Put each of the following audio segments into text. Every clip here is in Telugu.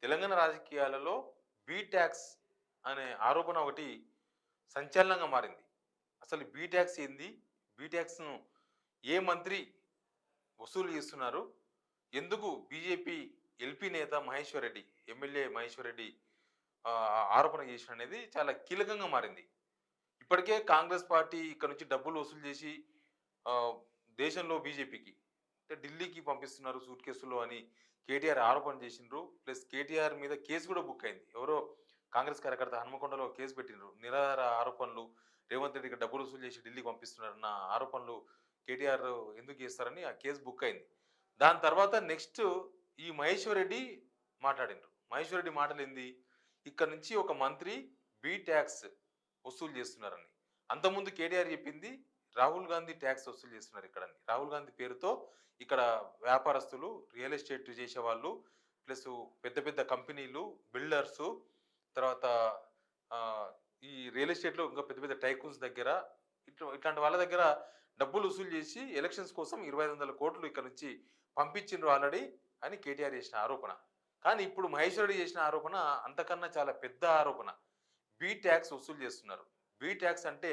తెలంగాణ రాజకీయాలలో బీ ట్యాక్స్ అనే ఆరోపణ ఒకటి సంచలనంగా మారింది. అసలు బీ ట్యాక్స్ ఏంది? బీ ట్యాక్స్‌ను ఏ మంత్రి వసూలు చేస్తున్నారు? ఎందుకు బీజేపీ ఎల్పీ నేత మహేశ్వర్ రెడ్డి, ఎమ్మెల్యే మహేశ్వర్ రెడ్డి ఆరోపణ చేసిననేది చాలా కీలకంగా మారింది. ఇప్పటికే కాంగ్రెస్ పార్టీ ఇక్కడ నుంచి డబ్బులు వసూలు చేసి ఆహ్, దేశంలో బీజేపీకి అంటే ఢిల్లీకి పంపిస్తున్నారు సూట్‌కేసుల్లో అని కేటీఆర్ ఆరోపణ చేసిండ్రు. ప్లస్ కేటీఆర్ మీద కేసు కూడా బుక్ అయింది. ఎవరో కాంగ్రెస్ కార్యకర్త హన్మకొండలో కేసు పెట్టిండ్రు. నిరాధార ఆరోపణలు రేవంత్ రెడ్డికి డబ్బులు వసూలు చేసి ఢిల్లీకి పంపిస్తున్నారన్న ఆరోపణలు కేటీఆర్ ఎందుకు చేస్తారని ఆ కేసు బుక్ అయింది. దాని తర్వాత నెక్స్ట్ ఈ మహేశ్వర్ రెడ్డి మాట్లాడిండ్రు. మహేశ్వర్ రెడ్డి మాటలేంది? ఇక్కడ నుంచి ఒక మంత్రి బీ ట్యాక్స్ వసూలు చేస్తున్నారని. అంతకుముందు కేటీఆర్ చెప్పింది రాహుల్ గాంధీ ట్యాక్స్ వసూలు చేస్తున్నారు ఇక్కడని. రాహుల్ గాంధీ పేరుతో ఇక్కడ వ్యాపారస్తులు, రియల్ ఎస్టేట్ చేసేవాళ్ళు, ప్లస్ పెద్ద పెద్ద కంపెనీలు, బిల్డర్సు, తర్వాత ఈ రియల్ ఎస్టేట్‌లో ఇంకా పెద్ద పెద్ద టైకూన్స్ దగ్గర ఇట్లాంటి వాళ్ళ దగ్గర డబ్బులు వసూలు చేసి ఎలక్షన్స్ కోసం 2500 కోట్లు ఇక్కడ నుంచి పంపించిండ్రు ఆల్రెడీ అని కేటీఆర్ చేసిన ఆరోపణ. కానీ ఇప్పుడు మహేశ్వర్ రెడ్డి చేసిన ఆరోపణ అంతకన్నా చాలా పెద్ద ఆరోపణ. బీ ట్యాక్స్ వసూలు చేస్తున్నారు. బీ ట్యాక్స్ అంటే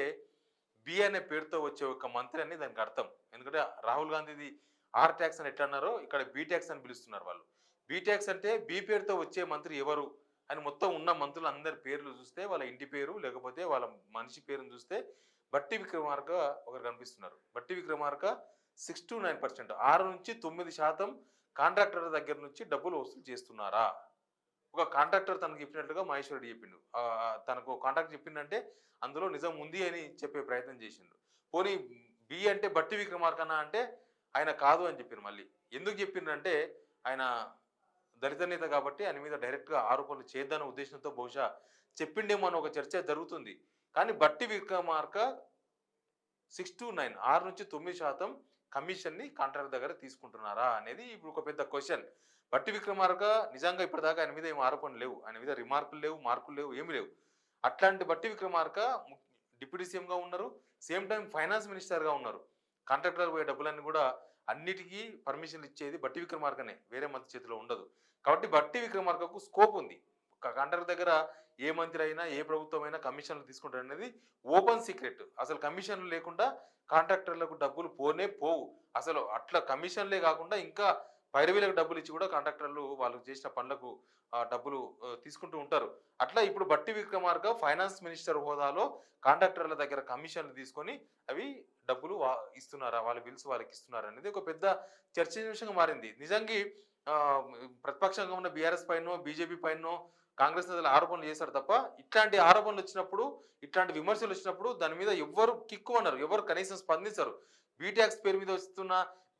బి అనే పేరుతో వచ్చే ఒక మంత్రి అని దానికి అర్థం. ఎందుకంటే రాహుల్ గాంధీది ఆర్ ట్యాక్స్ అని ఎట్లా అన్నారో ఇక్కడ బీ ట్యాక్స్ అని పిలుస్తున్నారు వాళ్ళు. బీ ట్యాక్స్ అంటే బి పేరుతో వచ్చే మంత్రి ఎవరు అని మొత్తం ఉన్న మంత్రులు అందరి పేర్లు చూస్తే వాళ్ళ ఇంటి పేరు లేకపోతే వాళ్ళ మనిషి పేరును చూస్తే బట్టి విక్రమార్క ఒకరు కనిపిస్తున్నారు. బట్టి విక్రమార్క 6-9% 6-9% కాంట్రాక్టర్ దగ్గర నుంచి డబ్బులు వసూలు చేస్తున్నారా? ఒక కాంట్రాక్టర్ తనకు చెప్పినట్లుగా మహేశ్వర్ రెడ్డి చెప్పిండు. తనకు కాంట్రాక్ట్ చెప్పిండంటే అందులో నిజం ఉంది అని చెప్పే ప్రయత్నం చేసిండు. పోనీ బి అంటే బట్టి విక్రమార్కనా అంటే ఆయన కాదు అని చెప్పారు మళ్ళీ. ఎందుకు చెప్పిండ్రంటే ఆయన దళిత నేత కాబట్టి ఆయన మీద డైరెక్ట్‌గా ఆరోపణలు చేయొద్దన్న ఉద్దేశంతో బహుశా చెప్పిండేమో అని ఒక చర్చ జరుగుతుంది. కానీ బట్టి విక్రమార్క 6-9 6-9% కమిషన్‌ని కాంట్రాక్టర్ దగ్గర తీసుకుంటున్నారా అనేది ఇప్పుడు ఒక పెద్ద క్వెషన్. బట్టి విక్రమార్క నిజంగా ఇప్పటిదాకా ఆయన మీద ఏం ఆరోపణలు లేవు. ఆయన మీద రిమార్కులు లేవు, మార్కులు లేవు, ఏమి లేవు. అట్లాంటి బట్టి విక్రమార్క డిప్యూటీ సీఎంగా ఉన్నారు. సేమ్ టైమ్ ఫైనాన్స్ మినిస్టర్‌గా ఉన్నారు. కాంట్రాక్టర్ పోయే డబ్బులన్నీ కూడా అన్నిటికీ పర్మిషన్‌లు ఇచ్చేది బట్టి విక్రమార్కనే. వేరే మంత్రి చేతిలో ఉండదు. కాబట్టి బట్టి విక్రమార్కకు స్కోప్ ఉంది. కాంట్రాక్టర్ దగ్గర ఏ మంత్రి అయినా, ఏ ప్రభుత్వం అయినా కమిషన్‌లు తీసుకుంటారనేది ఓపెన్ సీక్రెట్. అసలు కమిషన్‌లు లేకుండా కాంట్రాక్టర్లకు డబ్బులు పోనే పోవు. అసలు అట్లా కమిషన్‌లే కాకుండా ఇంకా పైరవీలకు డబ్బులు ఇచ్చి కూడా కాంట్రాక్టర్లు వాళ్ళు చేసిన పనులకు డబ్బులు తీసుకుంటూ ఉంటారు. అట్లా ఇప్పుడు బట్టి విక్రమార్క ఫైనాన్స్ మినిస్టర్ హోదాలో కాంట్రాక్టర్ల దగ్గర కమిషన్‌లు తీసుకొని అవి డబ్బులు ఇస్తున్నారా? వాళ్ళ బిల్స్ వాళ్ళకి ఇస్తున్నారా? అనేది ఒక పెద్ద చర్చనీయాంశంగా మారింది. నిజంగా ఆహ్, ప్రతిపక్షంగా ఉన్న బీఆర్ఎస్ పైనో, బీజేపీ పైనో కాంగ్రెస్ నేతలు ఆరోపణలు చేశారు తప్ప, ఇట్లాంటి ఆరోపణలు వచ్చినప్పుడు, ఇట్లాంటి విమర్శలు వచ్చినప్పుడు దాని మీద ఎవ్వరు కిక్కుమనరు. ఎవరు కనీసం స్పందించరు. బీ ట్యాక్స్ పేరు మీద వస్తున్న,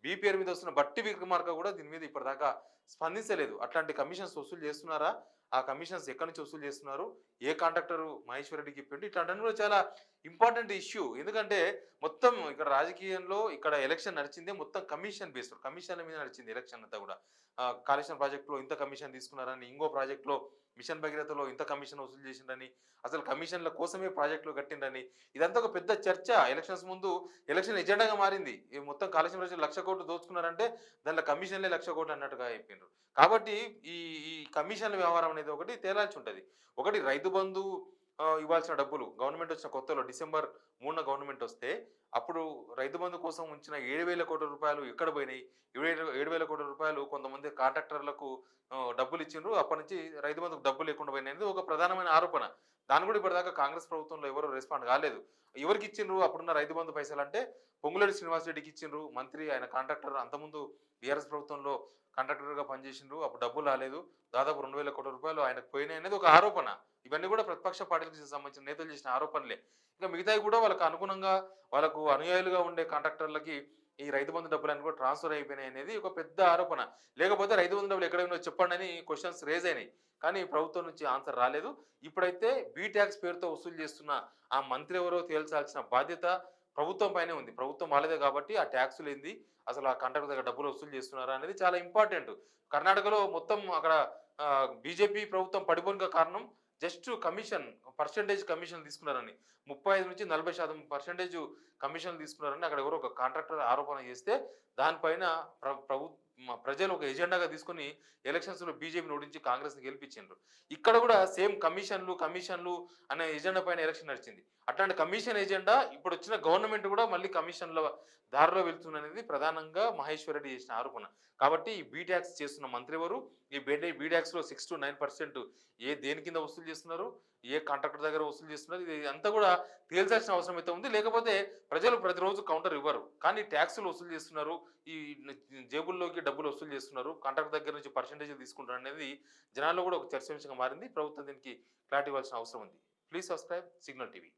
బి పేరు మీద వస్తున్న బట్టి విక్రమార్క కూడా దీని మీద ఇప్పటిదాకా స్పందించలేదు. అట్లాంటి కమిషన్స్ వసూలు చేస్తున్నారా? ఆ కమిషన్స్ ఎక్కడి నుంచి వసూలు చేస్తున్నారు? ఏ కాంట్రాక్టర్ మహేశ్వర్ రెడ్డికి ఇప్పిండు? ఇట్లాంటివన్నీ కూడా చాలా ఇంపార్టెంట్ ఇష్యూ. ఎందుకంటే మొత్తం ఇక్కడ రాజకీయంలో ఇక్కడ ఎలక్షన్ నడిచిందే మొత్తం కమిషన్ బేస్డ్. కమిషన్ల మీద నడిచింది ఎలక్షన్ అంతా కూడా. కాళేశ్వరం ప్రాజెక్ట్‌లో ఇంత కమిషన్ తీసుకున్నారని, ఇంకో ప్రాజెక్ట్‌లో మిషన్ భగీరథలో ఇంత కమిషన్ వసూలు చేసిండ్రని, అసలు కమిషన్ల కోసమే ప్రాజెక్టులు కట్టిండ్రని, ఇదంతా ఒక పెద్ద చర్చ. ఎలక్షన్స్ ముందు ఎలక్షన్ ఎజెండాగా మారింది. ఈ మొత్తం కాళేశ్వరం ప్రాజెక్ట్ 1,00,00,000 దోచుకున్నారంటే దాంట్లో కమిషన్లే 1,00,00,000 అన్నట్టుగా చెప్పిండ్రు. కాబట్టి ఈ ఈ కమిషన్ల వ్యవహారం అనేది ఒకటి తేలాల్సి ఉంటది. ఒకటి రైతు బంధు ఇవ్వాల్సిన డబ్బులు గవర్నమెంట్ వచ్చిన కొత్తలో డిసెంబర్ 3న గవర్నమెంట్ వస్తే అప్పుడు రైతు బంధు కోసం ఉంచిన 7,000 కోట్ల రూపాయలు ఎక్కడ పోయినాయి? 7,000 కోట్ల రూపాయలు కొంతమంది కాంట్రాక్టర్లకు డబ్బులు ఇచ్చిండ్రు. అప్పటి నుంచి రైతు బంధుకు డబ్బులు లేకుండా పోయినాయి అనేది ఒక ప్రధానమైన ఆరోపణ. దాన్ని కూడా ఇప్పటిదాకా కాంగ్రెస్ ప్రభుత్వంలో ఎవరు రెస్పాండ్ కాలేదు. ఎవరికి ఇచ్చిండ్రు అప్పుడున్న రైతు బంధు పైసలంటే పొంగులేటి శ్రీనివాస్ రెడ్డికి ఇచ్చిండ్రు. మంత్రి ఆయన కాంట్రాక్టర్ అంతకుముందు బీఆర్ఎస్ ప్రభుత్వంలో కాంట్రాక్టర్‌గా పనిచేసిండ్రు. అప్పుడు డబ్బులు రాలేదు. దాదాపు 2,000 కోట్ల రూపాయలు ఆయనకు పోయినాయి అనేది ఒక ఆరోపణ. ఇవన్నీ కూడా ప్రతిపక్ష పార్టీలకు సంబంధించిన నేతలు చేసిన ఆరోపణలే. ఇంకా మిగతావి కూడా వాళ్ళకు అనుగుణంగా వాళ్ళకు అనుయాయులుగా ఉండే కాంట్రాక్టర్లకి ఈ రైతు బంధు డబ్బులన్నీ కూడా ట్రాన్స్‌ఫర్ అయిపోయినాయి అనేది ఒక పెద్ద ఆరోపణ. లేకపోతే రైతు బంధు డబ్బులు ఎక్కడ ఉన్నాయో చెప్పండని క్వెషన్స్ రైజ్ అయినాయి. కానీ ప్రభుత్వం నుంచి ఆన్సర్ రాలేదు. ఇప్పుడైతే బీ ట్యాక్స్ పేరుతో వసూలు చేస్తున్న ఆ మంత్రి ఎవరో తేల్చాల్సిన బాధ్యత ప్రభుత్వం పైనే ఉంది. ప్రభుత్వం వాళ్ళదే కాబట్టి ఆ ట్యాక్సులేంది, అసలు ఆ కాంట్రాక్టర్ దగ్గర డబ్బులు వసూలు చేస్తున్నారా అనేది చాలా ఇంపార్టెంట్. కర్ణాటకలో మొత్తం అక్కడ బీజేపీ ప్రభుత్వం పడిపోనుక కారణం జస్ట్ కమిషన్, పర్సెంటేజ్ కమిషన్ తీసుకున్నారని. 35-40% పర్సెంటేజ్ కమిషన్లు తీసుకున్నారని అక్కడ ఎవరో ఒక కాంట్రాక్టర్ ఆరోపణ చేస్తే దానిపైన ప్రజలు ఒక ఎజెండాగా తీసుకొని ఎలక్షన్స్లో బీజేపీని ఓడించి కాంగ్రెస్ని గెలిపించారు. ఇక్కడ కూడా సేమ్ కమిషన్లు అనే ఎజెండా పైన ఎలక్షన్ నడిచింది. అట్లాంటి కమిషన్ ఎజెండా ఇప్పుడు వచ్చిన గవర్నమెంట్ కూడా మళ్ళీ కమిషన్ల దారిలో వెళ్తుందనేది ప్రధానంగా మహేశ్వర్ రెడ్డి చేసిన ఆరోపణ. కాబట్టి ఈ బీటాక్స్ చేస్తున్న మంత్రి ఎవరు, ఈ బీటాక్స్ లో 6 to 9% దేని కింద వసూలు చేస్తున్నారు, ఏ కాంట్రాక్టర్ దగ్గర వసూలు చేస్తున్నారు, ఇది అంతా కూడా తేల్చాల్సిన అవసరం అయితే ఉంది. లేకపోతే ప్రజలు ప్రతిరోజు కౌంటర్ ఇవ్వరు, కానీ ట్యాక్సులు వసూలు చేస్తున్నారు, ఈ జేబుల్లోకి డబ్బులు వసూలు చేస్తున్నారు, కాంట్రాక్టర్ దగ్గర నుంచి పర్సెంటేజ్ తీసుకుంటారు అనేది జనాల్లో కూడా ఒక చర్చనీయాంశంగా మారింది. ప్రభుత్వం దీనికి క్లారిటీ ఇవ్వాల్సిన అవసరం ఉంది. Please subscribe signal TV.